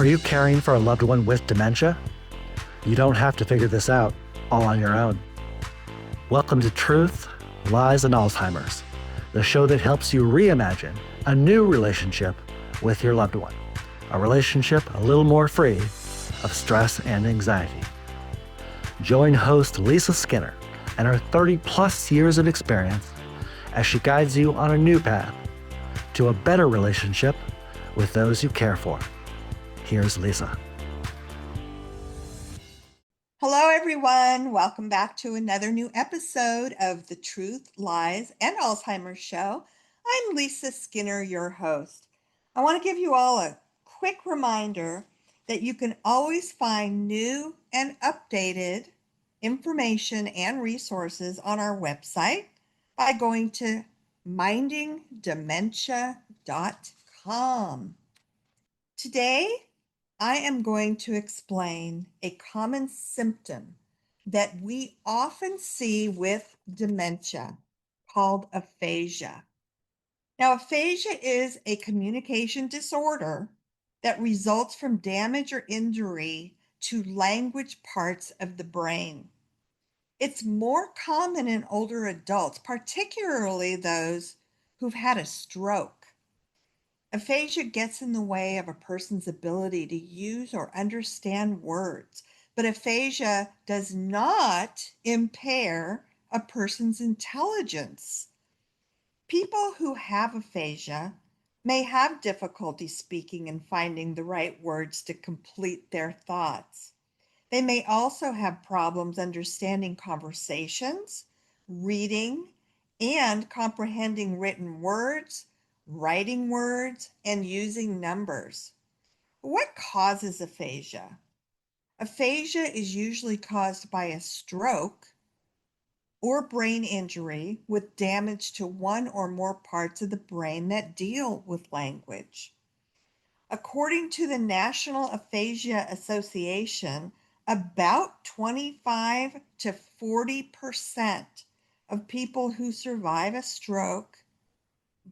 Are you caring for a loved one with dementia? You don't have to figure this out all on your own. Welcome to Truth, Lies, and Alzheimer's, the show that helps you reimagine a new relationship with your loved one, a relationship a little more free of stress and anxiety. Join host Lisa Skinner and her 30-plus years of experience as she guides you on a new path to a better relationship with those you care for. Here's Lisa. Hello, everyone. Welcome back to another new episode of the Truth, Lies, and Alzheimer's Show. I'm Lisa Skinner, your host. I want to give you all a quick reminder that you can always find new and updated information and resources on our website by going to mindingdementia.com. Today, I am going to explain a common symptom that we often see with dementia called aphasia. Now, aphasia is a communication disorder that results from damage or injury to language parts of the brain. It's more common in older adults, particularly those who've had a stroke. Aphasia gets in the way of a person's ability to use or understand words, but aphasia does not impair a person's intelligence. People who have aphasia may have difficulty speaking and finding the right words to complete their thoughts. They may also have problems understanding conversations, reading, and comprehending written words, writing words, and using numbers. What causes aphasia? Aphasia is usually caused by a stroke or brain injury with damage to one or more parts of the brain that deal with language. According to the National Aphasia Association, about 25 to 40% of people who survive a stroke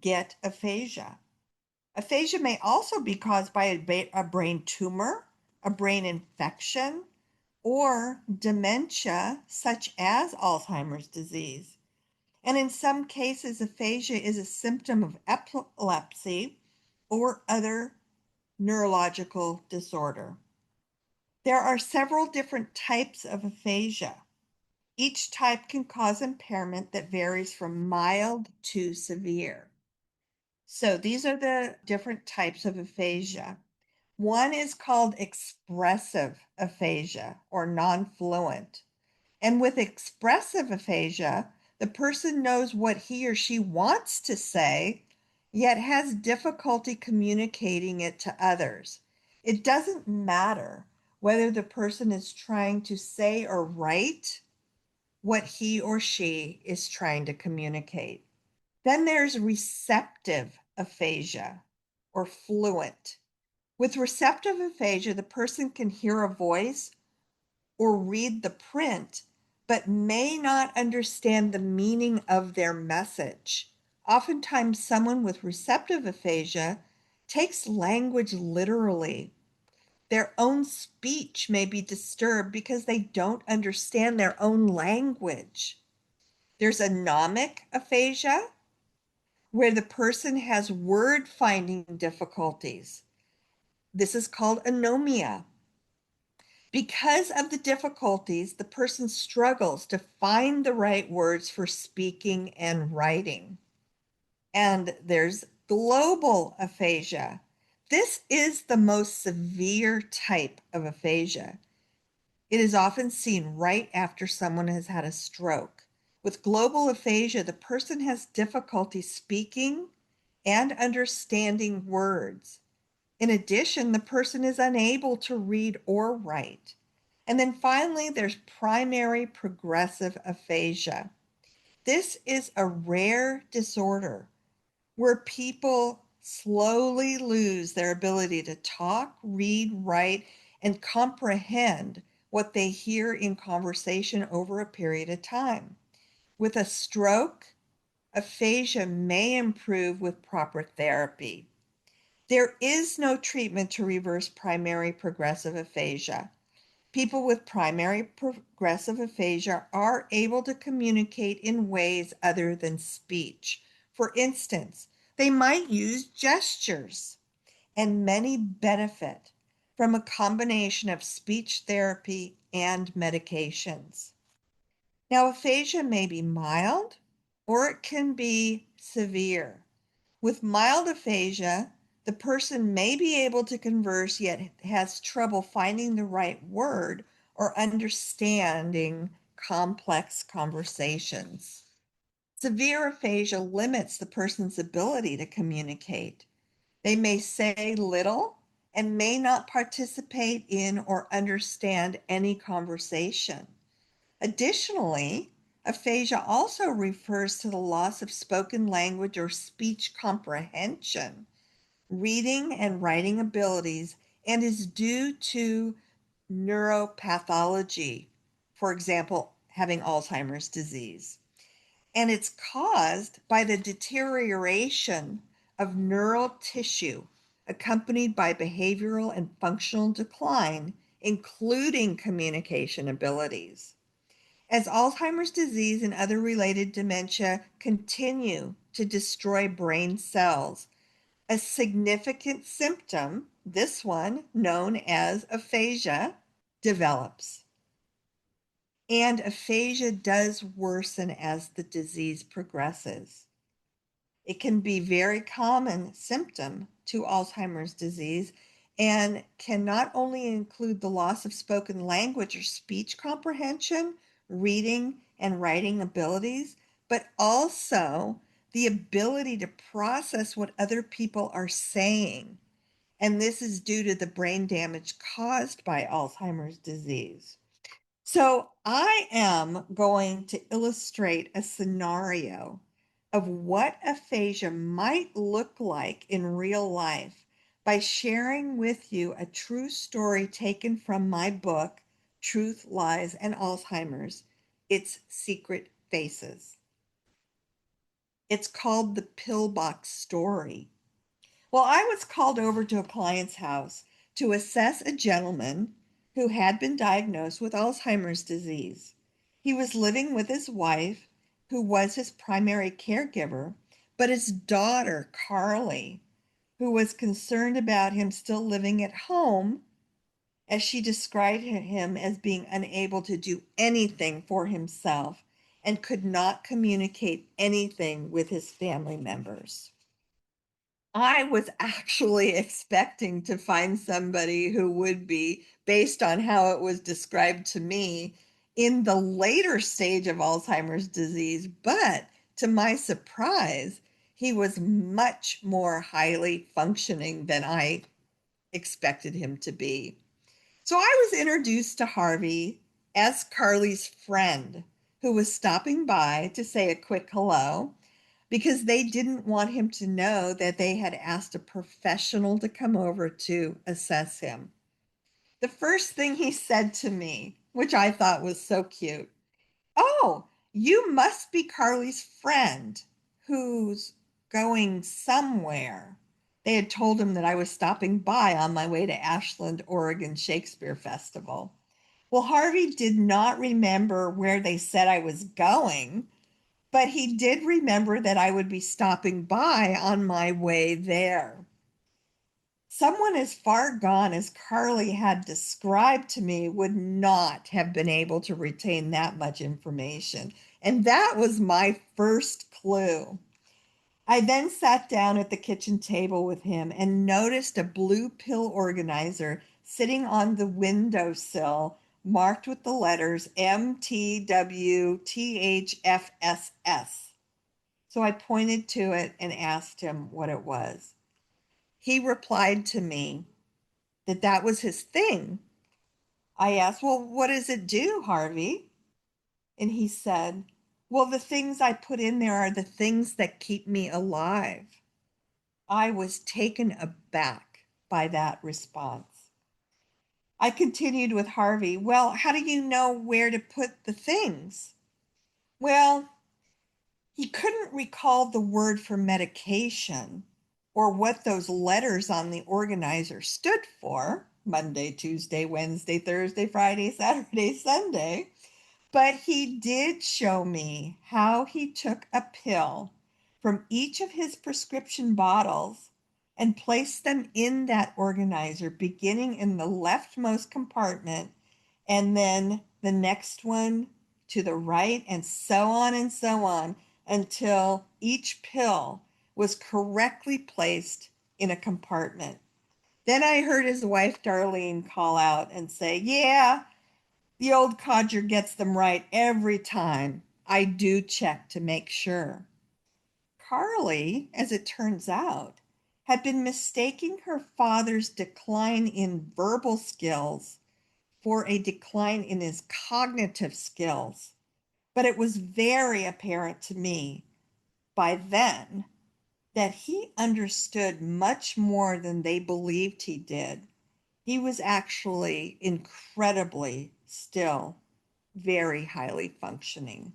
get aphasia. Aphasia may also be caused by a brain tumor, a brain infection, or dementia, such as Alzheimer's disease. And in some cases, aphasia is a symptom of epilepsy or other neurological disorder. There are several different types of aphasia. Each type can cause impairment that varies from mild to severe. So these are the different types of aphasia. One is called expressive aphasia or non-fluent. And with expressive aphasia, the person knows what he or she wants to say, yet has difficulty communicating it to others. It doesn't matter whether the person is trying to say or write what he or she is trying to communicate. Then there's receptive aphasia or fluent. With receptive aphasia, the person can hear a voice or read the print, but may not understand the meaning of their message. Oftentimes, someone with receptive aphasia takes language literally. Their own speech may be disturbed because they don't understand their own language. There's anomic aphasia, where the person has word finding difficulties. This is called anomia. Because of the difficulties, the person struggles to find the right words for speaking and writing. And there's global aphasia. This is the most severe type of aphasia. It is often seen right after someone has had a stroke. With global aphasia, the person has difficulty speaking and understanding words. In addition, the person is unable to read or write. And then finally, there's primary progressive aphasia. This is a rare disorder where people slowly lose their ability to talk, read, write, and comprehend what they hear in conversation over a period of time. With a stroke, aphasia may improve with proper therapy. There is no treatment to reverse primary progressive aphasia. People with primary progressive aphasia are able to communicate in ways other than speech. For instance, they might use gestures, and many benefit from a combination of speech therapy and medications. Now, aphasia may be mild or it can be severe. With mild aphasia, the person may be able to converse yet has trouble finding the right word or understanding complex conversations. Severe aphasia limits the person's ability to communicate. They may say little and may not participate in or understand any conversation. Additionally, aphasia also refers to the loss of spoken language or speech comprehension, reading and writing abilities, and is due to neuropathology, for example, having Alzheimer's disease. And it's caused by the deterioration of neural tissue accompanied by behavioral and functional decline, including communication abilities. As Alzheimer's disease and other related dementia continue to destroy brain cells, a significant symptom, this one known as aphasia, develops. And aphasia does worsen as the disease progresses. It can be a very common symptom to Alzheimer's disease and can not only include the loss of spoken language or speech comprehension, reading and writing abilities, but also the ability to process what other people are saying. And this is due to the brain damage caused by Alzheimer's disease. So I am going to illustrate a scenario of what aphasia might look like in real life by sharing with you a true story taken from my book, Truth, Lies, and Alzheimer's, Its Secret Faces. It's called the Pillbox Story. Well, I was called over to a client's house to assess a gentleman who had been diagnosed with Alzheimer's disease. He was living with his wife, who was his primary caregiver, but his daughter, Carly, who was concerned about him still living at home, as she described him as being unable to do anything for himself and could not communicate anything with his family members. I was actually expecting to find somebody who would be, based on how it was described to me, in the later stage of Alzheimer's disease, but to my surprise, he was much more highly functioning than I expected him to be. So I was introduced to Harvey as Carly's friend, who was stopping by to say a quick hello because they didn't want him to know that they had asked a professional to come over to assess him. The first thing he said to me, which I thought was so cute, "Oh, you must be Carly's friend who's going somewhere." They had told him that I was stopping by on my way to Ashland, Oregon Shakespeare Festival. Well, Harvey did not remember where they said I was going, but he did remember that I would be stopping by on my way there. Someone as far gone as Carly had described to me would not have been able to retain that much information. And that was my first clue. I then sat down at the kitchen table with him and noticed a blue pill organizer sitting on the windowsill marked with the letters MTWTHFSS. So I pointed to it and asked him what it was. He replied to me that that was his thing. I asked, "Well, what does it do, Harvey?" And he said, "Well, the things I put in there are the things that keep me alive." I was taken aback by that response. I continued with Harvey, "Well, how do you know where to put the things?" Well, he couldn't recall the word for medication or what those letters on the organizer stood for: Monday, Tuesday, Wednesday, Thursday, Friday, Saturday, Sunday. But he did show me how he took a pill from each of his prescription bottles and placed them in that organizer, beginning in the leftmost compartment and then the next one to the right, and so on, until each pill was correctly placed in a compartment. Then I heard his wife, Darlene, call out and say, "Yeah, the old codger gets them right every time. I do check to make sure." Carly, as it turns out, had been mistaking her father's decline in verbal skills for a decline in his cognitive skills. But it was very apparent to me by then that he understood much more than they believed he did. He was actually incredibly still very highly functioning.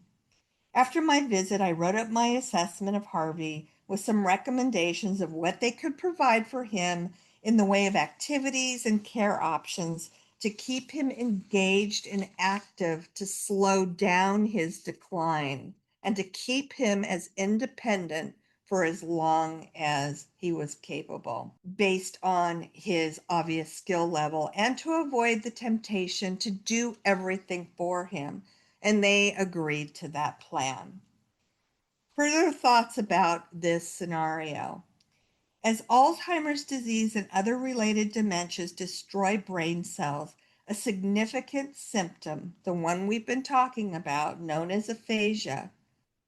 After my visit, I wrote up my assessment of Harvey with some recommendations of what they could provide for him in the way of activities and care options to keep him engaged and active, to slow down his decline, and to keep him as independent for as long as he was capable, based on his obvious skill level, and to avoid the temptation to do everything for him. And they agreed to that plan. Further thoughts about this scenario. As Alzheimer's disease and other related dementias destroy brain cells, a significant symptom, the one we've been talking about, known as aphasia,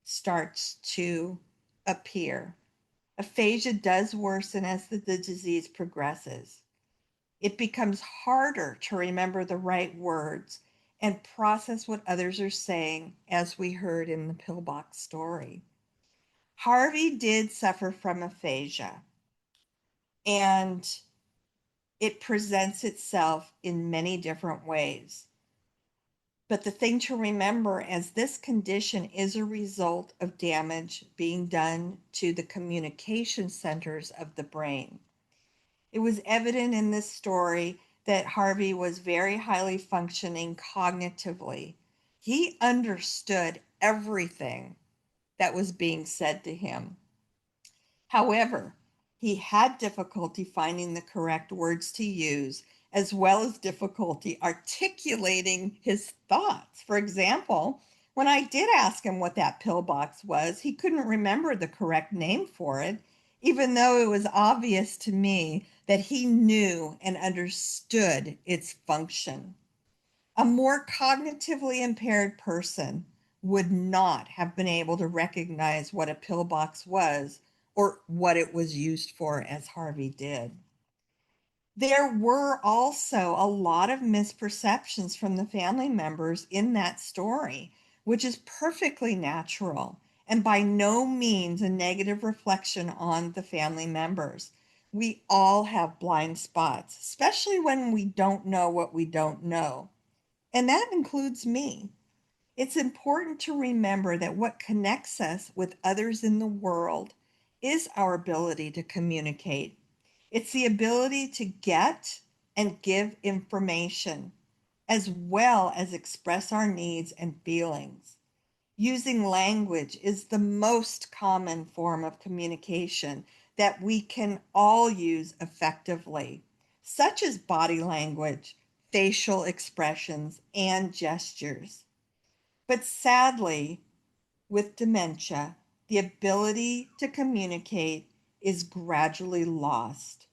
starts to appear. Aphasia does worsen as the disease progresses. It becomes harder to remember the right words and process what others are saying, as we heard in the pillbox story. Harvey did suffer from aphasia, and it presents itself in many different ways. But the thing to remember, as this condition is a result of damage being done to the communication centers of the brain. It was evident in this story that Harvey was very highly functioning cognitively. He understood everything that was being said to him. However, he had difficulty finding the correct words to use, as well as difficulty articulating his thoughts. For example, when I did ask him what that pillbox was, he couldn't remember the correct name for it, even though it was obvious to me that he knew and understood its function. A more cognitively impaired person would not have been able to recognize what a pillbox was or what it was used for, as Harvey did. There were also a lot of misperceptions from the family members in that story, which is perfectly natural and by no means a negative reflection on the family members. We all have blind spots, especially when we don't know what we don't know. And that includes me. It's important to remember that what connects us with others in the world is our ability to communicate. It's the ability to get and give information, as well as express our needs and feelings. Using language is the most common form of communication that we can all use effectively, such as body language, facial expressions, and gestures. But sadly, with dementia, the ability to communicate is gradually lost.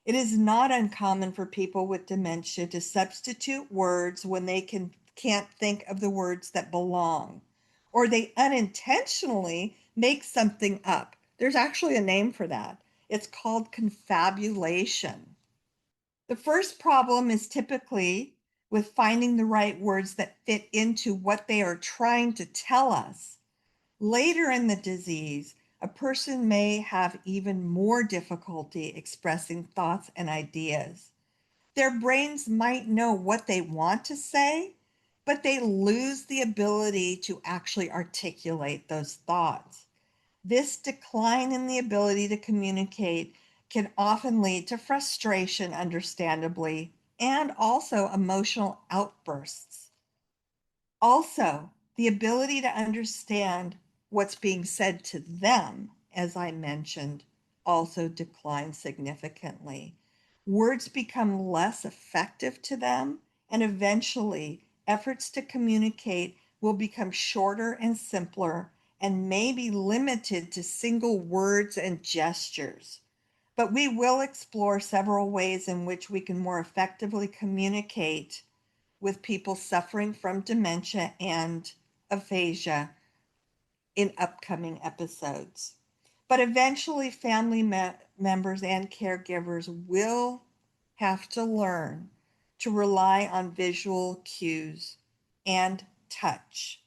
It is not uncommon for people with dementia to substitute words when they can't think of the words that belong, or they unintentionally make something up. There's actually a name for that. It's called confabulation. The first problem is typically with finding the right words that fit into what they are trying to tell us. Later in the disease, a person may have even more difficulty expressing thoughts and ideas. Their brains might know what they want to say, but they lose the ability to actually articulate those thoughts. This decline in the ability to communicate can often lead to frustration, understandably, and also emotional outbursts. Also, the ability to understand what's being said to them, as I mentioned, also declines significantly. Words become less effective to them, and eventually, efforts to communicate will become shorter and simpler and may be limited to single words and gestures. But we will explore several ways in which we can more effectively communicate with people suffering from dementia and aphasia in upcoming episodes. But eventually, family members and caregivers will have to learn to rely on visual cues and touch.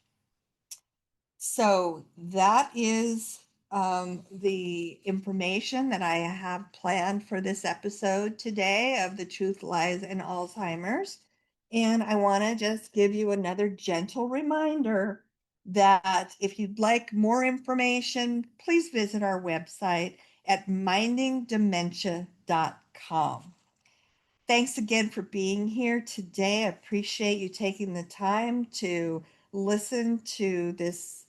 So that is the information that I have planned for this episode today of The Truth Lies in Alzheimer's. And I want to just give you another gentle reminder that if you'd like more information, please visit our website at mindingdementia.com. Thanks again for being here today. I appreciate you taking the time to listen to this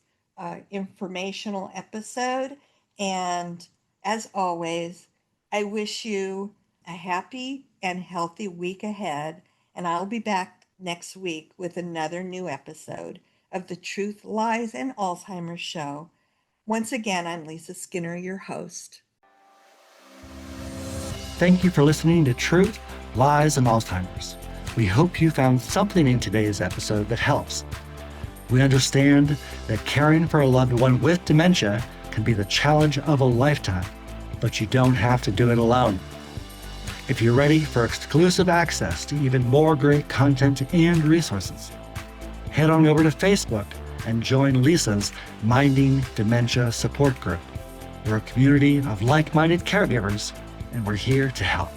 informational episode. And as always, I wish you a happy and healthy week ahead. And I'll be back next week with another new episode of The Truth Lies in Alzheimer's Show. Once again, I'm Lisa Skinner, your host. Thank you for listening to Truth, Lies, and Alzheimer's. We hope you found something in today's episode that helps. We understand that caring for a loved one with dementia can be the challenge of a lifetime, but you don't have to do it alone. If you're ready for exclusive access to even more great content and resources, head on over to Facebook and join Lisa's Minding Dementia Support Group. We're a community of like-minded caregivers, and we're here to help.